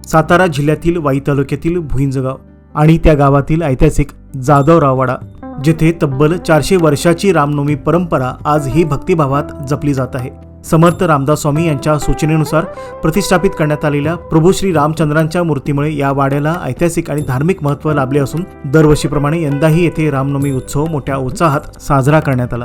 सातारा जिल्ह्यातील वाई तालुक्यातील भुईंज गाव आणि त्या गावातील ऐतिहासिक जाधवराव वाडा, जिथे तब्बल 400 वर्षाची रामनवमी परंपरा आजही भक्तिभावात जपली जात आहे। समर्थ रामदास स्वामी यांच्या सूचनेनुसार प्रतिष्ठापित करण्यात आलेल्या प्रभू श्री रामचंद्रांच्या मूर्तीमुळे या वाड्याला ऐतिहासिक आणि धार्मिक महत्त्व लाभले असून दरवर्षीप्रमाणे यंदाही येथे रामनवमी उत्सव मोठ्या उत्साहात साजरा करण्यात आला।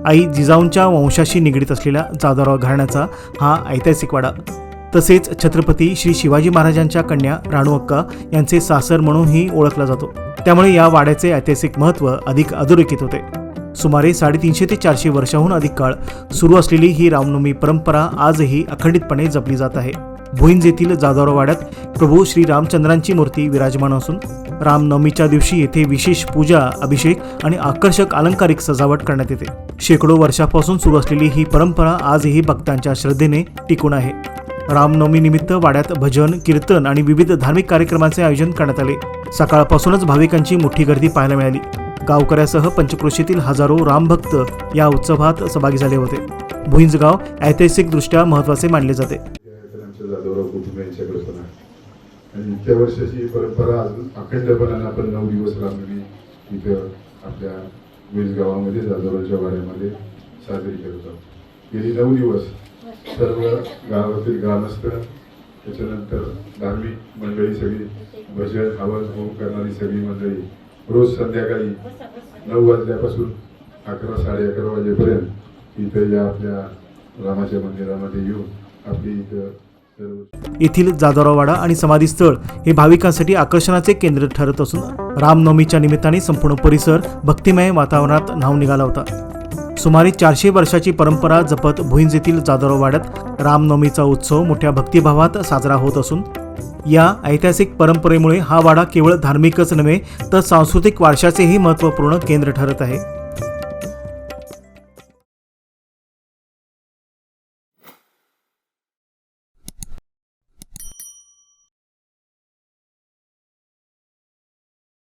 आई जिजाऊंच्या वंशाशी निगडीत असलेल्या जाधवराव घराण्याचा हा ऐतिहासिक वाडा, तसेच छत्रपती श्री शिवाजी महाराजांच्या कन्या राणू अक्का यांचे सासर म्हणूनही ओळखला जातो। त्यामुळे या वाड्याचे ऐतिहासिक महत्त्व अधिक अधोरेखित होते। सुमारे 350 ते 400 वर्षांहून अधिक काळ सुरू असलेली ही रामनवमी परंपरा आजही अखंडितपणे जपली जात आहे। भुईंज येथील जाधवराव वाड्यात प्रभू श्री रामचंद्रांची मूर्ती विराजमान असून रामनवमीच्या दिवशी येथे विशेष पूजा, अभिषेक आणि आकर्षक अलंकारिक सजावट करण्यात येते। शेकडो वर्षापासून सुरू असलेली ही परंपरा आजही भक्तांच्या श्रद्धेने टिकून आहे। रामनवमी निमित्त वाड्यात भजन, कीर्तन आणि विविध धार्मिक कार्यक्रमांचे आयोजन करण्यात आले। सकाळपासूनच भाविकांची मोठी गर्दी पाहायला मिळाली। गावकऱ्यासह पंचक्रोशीतील हजारो रामभक्त या उत्सवात सहभागी झाले होते। भुईंज गाव ऐतिहासिकदृष्ट्या महत्त्वाचे मानले जाते। जाधवराव कुटुंबियांच्याकडे पण आहे आणि त्या वर्षाची परंपरा अजून अखंडपणाने आपण 9 दिवस रामनवमी इथं आपल्या भुईंज गावामध्ये जाधवरावच्या वाड्यामध्ये साजरी करत आहोत। गेली 9 दिवस सर्व गावातील ग्रामस्थ, त्याच्यानंतर धार्मिक मंडळी सगळी, भजन हवन होम करणारी सगळी मंडळी रोज संध्याकाळी 9 वाजल्यापासून 11, 11:30 वाजेपर्यंत इथं या आपल्या रामाच्या मंदिरामध्ये येऊन आपली इथं येथील जाधवराव वाडा आणि समाधीस्थळ हे भाविकांसाठी आकर्षणाचे केंद्र ठरत असून रामनवमीच्या निमित्ताने संपूर्ण परिसर भक्तिमय वातावरणात न्हाऊन निघाला होता। सुमारे 400 वर्षाची परंपरा जपत भुईंज येथील जाधवराव वाड्यात रामनवमीचा उत्सव मोठ्या भक्तिभावात साजरा होत असून या ऐतिहासिक परंपरेमुळे हा वाडा केवळ धार्मिकच नव्हे तर सांस्कृतिक वारशाचेही महत्त्वपूर्ण केंद्र ठरत आहे।